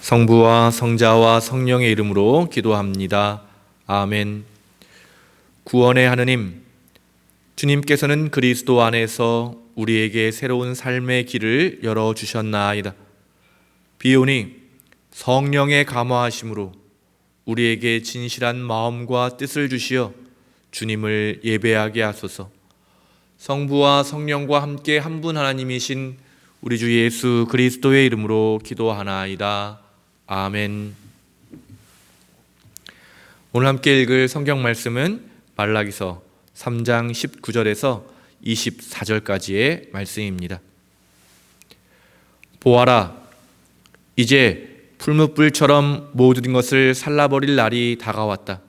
성부와 성자와 성령의 이름으로 기도합니다. 아멘. 구원의 하느님, 주님께서는 그리스도 안에서 우리에게 새로운 삶의 길을 열어주셨나이다. 비오니 성령의 감화하심으로 우리에게 진실한 마음과 뜻을 주시어 주님을 예배하게 하소서. 성부와 성령과 함께 한 분 하나님이신 우리 주 예수 그리스도의 이름으로 기도하나이다. 아멘. 오늘 함께 읽을 성경 말씀은 말라기서 3장 19절에서 24절까지의 말씀입니다. 보아라, 이제 풀무불처럼 모든 것을 살라버릴 날이 다가왔다.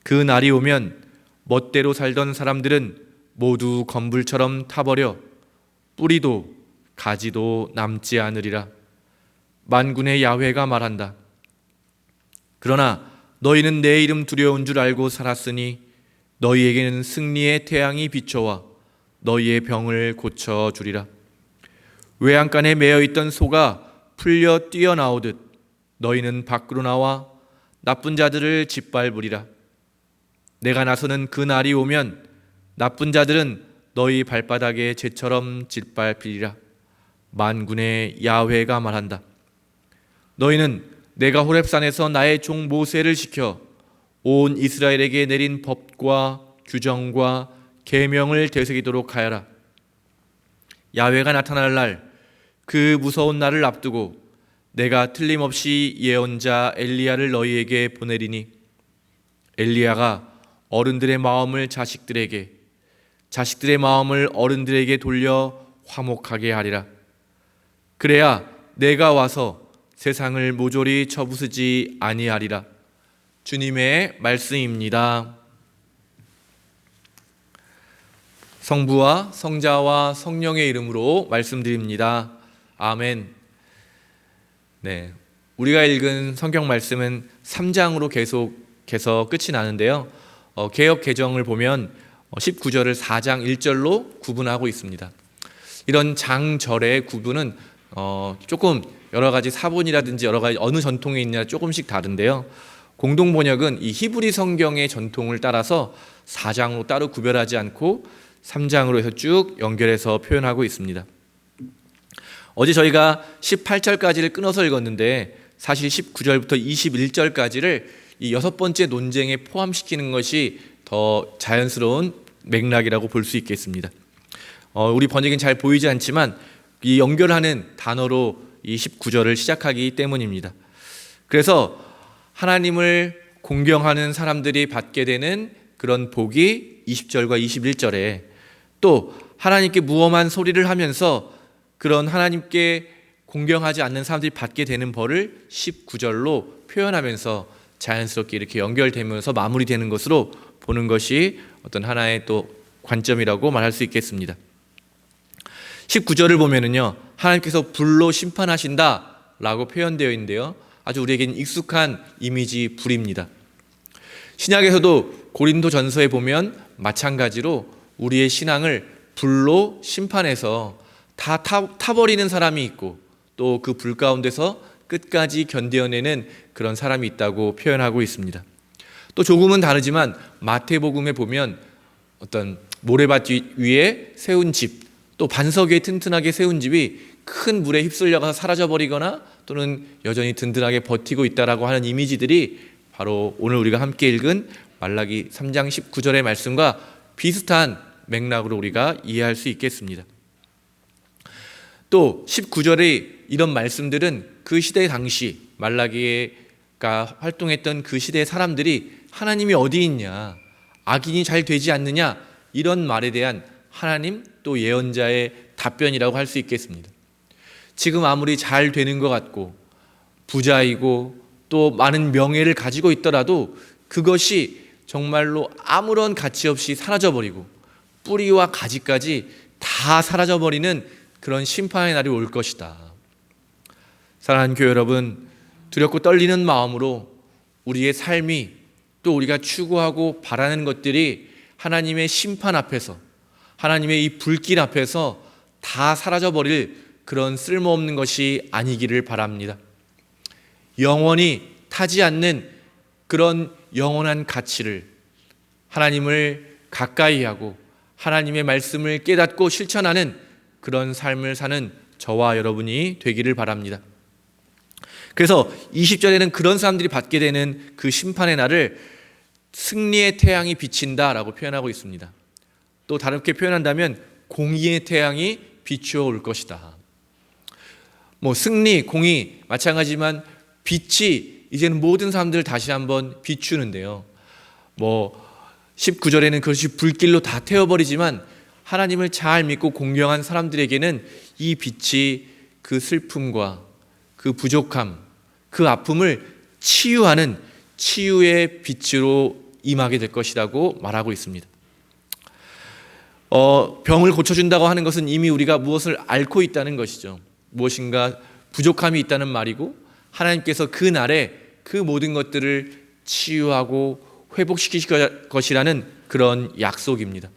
그 날이 오면 멋대로 살던 사람들은 모두 건불처럼 타버려 뿌리도 가지도 남지 않으리라. 만군의 야훼가 말한다. 그러나 너희는 내 이름 두려운 줄 알고 살았으니 너희에게는 승리의 태양이 비춰와 너희의 병을 고쳐주리라. 외양간에 매어있던 소가 풀려 뛰어나오듯 너희는 밖으로 나와 나쁜 자들을 짓밟으리라. 내가 나서는 그 날이 오면 나쁜 자들은 너희 발바닥에 재처럼 짓밟히리라. 만군의 야훼가 말한다. 너희는 내가 호렙산에서 나의 종 모세를 시켜 온 이스라엘에게 내린 법과 규정과 계명을 되새기도록 하여라. 야훼가 나타날 날, 그 무서운 날을 앞두고 내가 틀림없이 예언자 엘리야를 너희에게 보내리니 엘리야가 어른들의 마음을 자식들에게, 자식들의 마음을 어른들에게 돌려 화목하게 하리라. 그래야 내가 와서 세상을 모조리 쳐부수지 아니하리라. 주님의 말씀입니다. 성부와 성자와 성령의 이름으로 말씀드립니다. 아멘. 네, 우리가 읽은 성경 말씀은 3장으로 계속해서 끝이 나는데요. 개역 개정을 보면 19절을 4장 1절로 구분하고 있습니다. 이런 장절의 구분은 조금 여러 가지 사본이라든지 여러 가지 어느 전통에 있냐 조금씩 다른데요. 공동 번역은 이 히브리 성경의 전통을 따라서 4장으로 따로 구별하지 않고 3장으로 해서 쭉 연결해서 표현하고 있습니다. 어제 저희가 18절까지를 끊어서 읽었는데 사실 19절부터 21절까지를 이 6번째 논쟁에 포함시키는 것이 더 자연스러운 맥락이라고 볼 수 있겠습니다. 우리 번역은 잘 보이지 않지만 이 연결하는 단어로 이 19절을 시작하기 때문입니다. 그래서 하나님을 공경하는 사람들이 받게 되는 그런 복이 20절과 21절에, 또 하나님께 무엄한 소리를 하면서 그런 하나님께 공경하지 않는 사람들이 받게 되는 벌을 19절로 표현하면서 자연스럽게 이렇게 연결되면서 마무리되는 것으로 보는 것이 어떤 하나의 또 관점이라고 말할 수 있겠습니다. 19절을 보면은요, 하나님께서 불로 심판하신다라고 표현되어 있는데요, 아주 우리에게는 익숙한 이미지 불입니다. 신약에서도 고린도전서에 보면 마찬가지로 우리의 신앙을 불로 심판해서 다 타버리는 사람이 있고 또 그 불 가운데서 끝까지 견뎌내는 그런 사람이 있다고 표현하고 있습니다. 또 조금은 다르지만 마태복음에 보면 어떤 모래밭 위에 세운 집, 또 반석 위에 튼튼하게 세운 집이 큰 물에 휩쓸려가서 사라져버리거나 또는 여전히 든든하게 버티고 있다라고 하는 이미지들이 바로 오늘 우리가 함께 읽은 말라기 3장 19절의 말씀과 비슷한 맥락으로 우리가 이해할 수 있겠습니다. 또 19절의 이런 말씀들은 그 시대 당시 말라기가 활동했던 그 시대의 사람들이 하나님이 어디 있냐, 악인이 잘 되지 않느냐, 이런 말에 대한 하나님 또 예언자의 답변이라고 할 수 있겠습니다. 지금 아무리 잘 되는 것 같고 부자이고 또 많은 명예를 가지고 있더라도 그것이 정말로 아무런 가치 없이 사라져버리고 뿌리와 가지까지 다 사라져버리는 그런 심판의 날이 올 것이다. 사랑하는 교회 여러분, 두렵고 떨리는 마음으로 우리의 삶이, 또 우리가 추구하고 바라는 것들이 하나님의 심판 앞에서, 하나님의 이 불길 앞에서 다 사라져버릴 그런 쓸모없는 것이 아니기를 바랍니다. 영원히 타지 않는 그런 영원한 가치를, 하나님을 가까이 하고 하나님의 말씀을 깨닫고 실천하는 그런 삶을 사는 저와 여러분이 되기를 바랍니다. 그래서 20절에는 그런 사람들이 받게 되는 그 심판의 날을 승리의 태양이 비친다라고 표현하고 있습니다. 또 다르게 표현한다면 공의의 태양이 비추어 올 것이다. 승리, 공의 마찬가지지만 빛이 이제는 모든 사람들을 다시 한번 비추는데요. 19절에는 그것이 불길로 다 태워버리지만 하나님을 잘 믿고 공경한 사람들에게는 이 빛이 그 슬픔과 그 부족함, 그 아픔을 치유하는 치유의 빛으로 임하게 될 것이라고 말하고 있습니다. 병을 고쳐준다고 하는 것은 이미 우리가 무엇을 앓고 있다는 것이죠. 무엇인가 부족함이 있다는 말이고, 하나님께서 그 날에 그 모든 것들을 치유하고 회복시키실 것이라는 그런 약속입니다.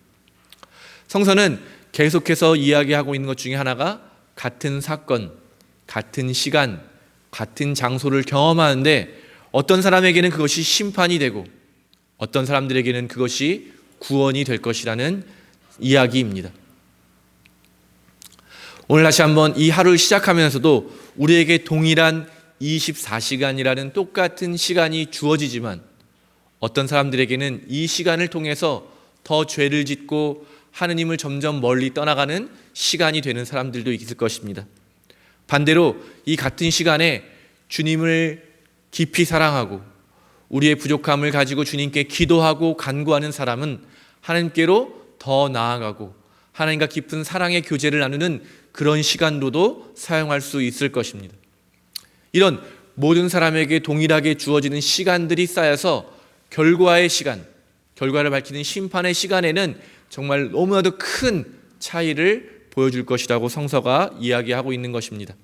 성서는 계속해서 이야기하고 있는 것 중에 하나가 같은 사건, 같은 시간, 같은 장소를 경험하는데 어떤 사람에게는 그것이 심판이 되고 어떤 사람들에게는 그것이 구원이 될 것이라는 이야기입니다. 오늘 다시 한번 이 하루를 시작하면서도 우리에게 동일한 24시간이라는 똑같은 시간이 주어지지만 어떤 사람들에게는 이 시간을 통해서 더 죄를 짓고 하느님을 점점 멀리 떠나가는 시간이 되는 사람들도 있을 것입니다. 반대로 이 같은 시간에 주님을 깊이 사랑하고 우리의 부족함을 가지고 주님께 기도하고 간구하는 사람은 하나님께로 더 나아가고 하나님과 깊은 사랑의 교제를 나누는 그런 시간으로도 사용할 수 있을 것입니다. 이런 모든 사람에게 동일하게 주어지는 시간들이 쌓여서 결과의 시간, 결과를 밝히는 심판의 시간에는 정말 너무나도 큰 차이를 보여줄 것이라고 성서가 이야기하고 있는 것입니다.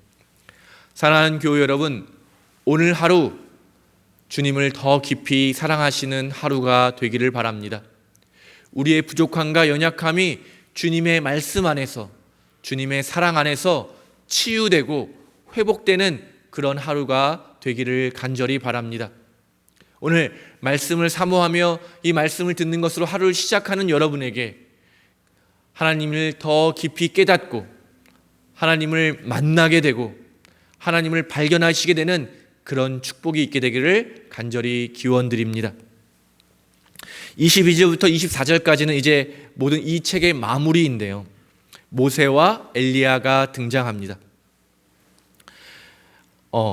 사랑하는 교회 여러분, 오늘 하루 주님을 더 깊이 사랑하시는 하루가 되기를 바랍니다. 우리의 부족함과 연약함이 주님의 말씀 안에서, 주님의 사랑 안에서 치유되고 회복되는 그런 하루가 되기를 간절히 바랍니다. 오늘 말씀을 사모하며 이 말씀을 듣는 것으로 하루를 시작하는 여러분에게 하나님을 더 깊이 깨닫고 하나님을 만나게 되고 하나님을 발견하시게 되는 그런 축복이 있게 되기를 간절히 기원드립니다. 22절부터 24절까지는 이제 모든 이 책의 마무리인데요. 모세와 엘리야가 등장합니다.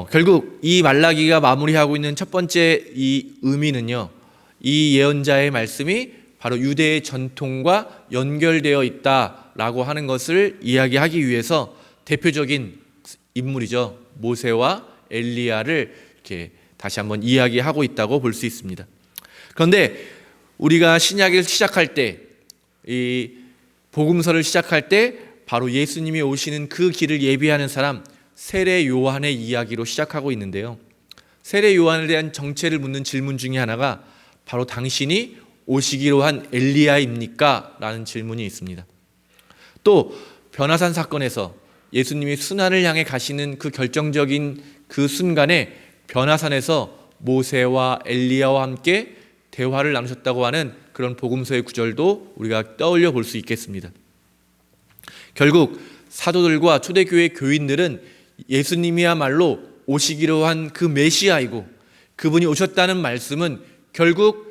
결국 이 말라기가 마무리하고 있는 첫 번째 이 의미는요, 이 예언자의 말씀이 바로 유대의 전통과 연결되어 있다라고 하는 것을 이야기하기 위해서 대표적인 인물이죠. 모세와 엘리야를 이렇게 다시 한번 이야기하고 있다고 볼 수 있습니다. 그런데 우리가 신약을 시작할 때, 이 복음서를 시작할 때 바로 예수님이 오시는 그 길을 예비하는 사람 세례 요한의 이야기로 시작하고 있는데요. 세례 요한에 대한 정체를 묻는 질문 중에 하나가 바로 당신이 오시기로 한 엘리야입니까? 라는 질문이 있습니다. 또 변화산 사건에서 예수님이 순환을 향해 가시는 그 결정적인 그 순간에 변화산에서 모세와 엘리야와 함께 대화를 나누셨다고 하는 그런 복음서의 구절도 우리가 떠올려 볼 수 있겠습니다. 결국 사도들과 초대교회 교인들은 예수님이야말로 오시기로 한 그 메시아이고 그분이 오셨다는 말씀은 결국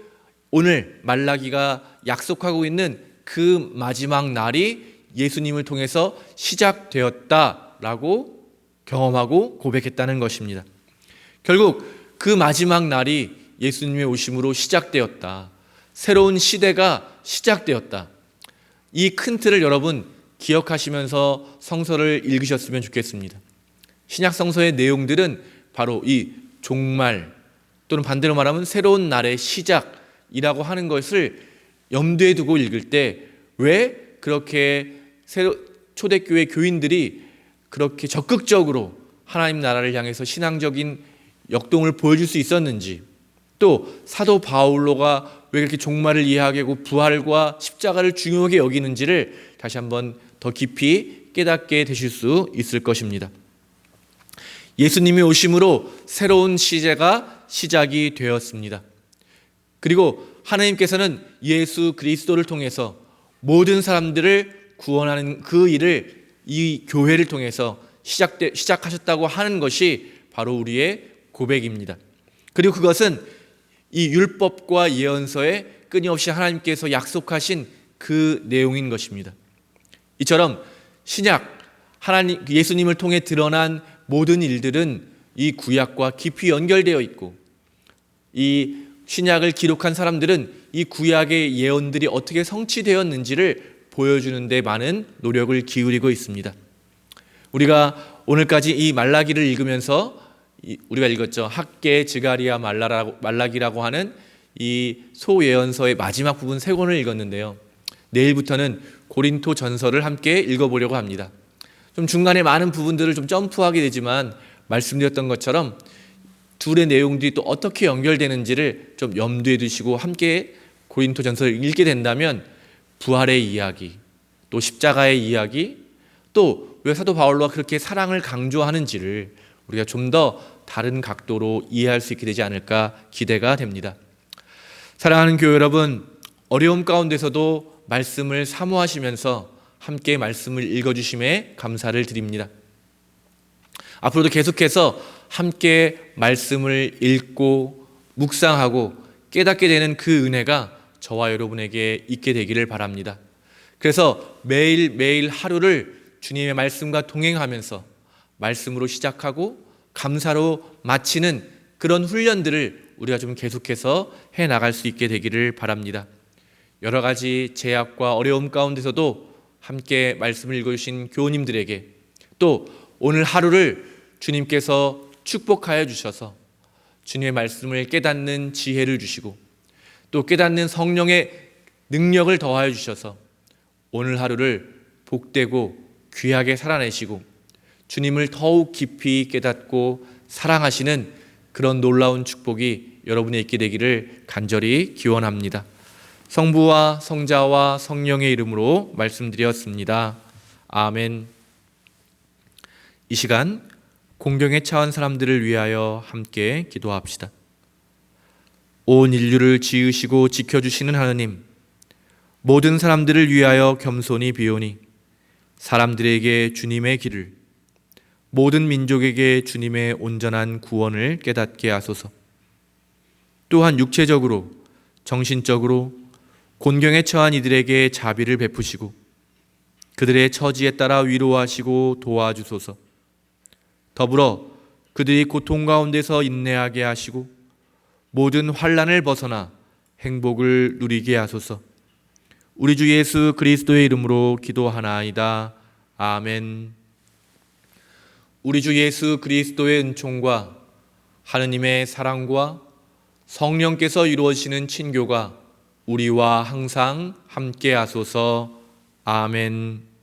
오늘 말라기가 약속하고 있는 그 마지막 날이 예수님을 통해서 시작되었다라고 경험하고 고백했다는 것입니다. 결국 그 마지막 날이 예수님의 오심으로 시작되었다. 새로운 시대가 시작되었다. 이 큰 틀을 여러분 기억하시면서 성서를 읽으셨으면 좋겠습니다. 신약 성서의 내용들은 바로 이 종말 또는 반대로 말하면 새로운 날의 시작이라고 하는 것을 염두에 두고 읽을 때 왜 그렇게 초대교회 교인들이 그렇게 적극적으로 하나님 나라를 향해서 신앙적인 역동을 보여줄 수 있었는지, 또 사도 바울로가 왜 그렇게 종말을 이해하게 하고 부활과 십자가를 중요하게 여기는지를 다시 한번 더 깊이 깨닫게 되실 수 있을 것입니다. 예수님이 오심으로 새로운 시대가 시작이 되었습니다. 그리고 하나님께서는 예수 그리스도를 통해서 모든 사람들을 구원하는 그 일을 이 교회를 통해서 시작하셨다고 하는 것이 바로 우리의 고백입니다. 그리고 그것은 이 율법과 예언서에 끊임없이 하나님께서 약속하신 그 내용인 것입니다. 이처럼 신약, 하나님 예수님을 통해 드러난 모든 일들은 이 구약과 깊이 연결되어 있고, 이 신약을 기록한 사람들은 이 구약의 예언들이 어떻게 성취되었는지를 보여주는 데 많은 노력을 기울이고 있습니다. 우리가 오늘까지 이 말라기를 읽으면서 우리가 읽었죠. 학계, 즈가리아, 말라기라고 하는 이 소예언서의 마지막 부분 세 권을 읽었는데요. 내일부터는 고린토 전서를 함께 읽어보려고 합니다. 좀 중간에 많은 부분들을 좀 점프하게 되지만 말씀드렸던 것처럼 둘의 내용들이 또 어떻게 연결되는지를 좀 염두에 두시고 함께 고린토 전서를 읽게 된다면 부활의 이야기, 또 십자가의 이야기, 또 왜 사도 바울로가 그렇게 사랑을 강조하는지를 우리가 좀 더 다른 각도로 이해할 수 있게 되지 않을까 기대가 됩니다. 사랑하는 교회 여러분, 어려움 가운데서도 말씀을 사모하시면서 함께 말씀을 읽어주심에 감사를 드립니다. 앞으로도 계속해서 함께 말씀을 읽고 묵상하고 깨닫게 되는 그 은혜가 저와 여러분에게 있게 되기를 바랍니다. 그래서 매일매일 하루를 주님의 말씀과 동행하면서 말씀으로 시작하고 감사로 마치는 그런 훈련들을 우리가 좀 계속해서 해나갈 수 있게 되기를 바랍니다. 여러 가지 제약과 어려움 가운데서도 함께 말씀을 읽어주신 교우님들에게, 또 오늘 하루를 주님께서 축복하여 주셔서 주님의 말씀을 깨닫는 지혜를 주시고 또 깨닫는 성령의 능력을 더하여 주셔서 오늘 하루를 복되고 귀하게 살아내시고 주님을 더욱 깊이 깨닫고 사랑하시는 그런 놀라운 축복이 여러분에 있게 되기를 간절히 기원합니다. 성부와 성자와 성령의 이름으로 말씀드렸습니다. 아멘. 이 시간 공경에 처한 사람들을 위하여 함께 기도합시다. 온 인류를 지으시고 지켜주시는 하느님, 모든 사람들을 위하여 겸손히 비오니 사람들에게 주님의 길을, 모든 민족에게 주님의 온전한 구원을 깨닫게 하소서. 또한 육체적으로, 정신적으로 곤경에 처한 이들에게 자비를 베푸시고 그들의 처지에 따라 위로하시고 도와주소서. 더불어 그들이 고통 가운데서 인내하게 하시고 모든 환난을 벗어나 행복을 누리게 하소서. 우리 주 예수 그리스도의 이름으로 기도하나이다. 아멘. 우리 주 예수 그리스도의 은총과 하느님의 사랑과 성령께서 이루어지는 친교가 우리와 항상 함께 하소서. 아멘.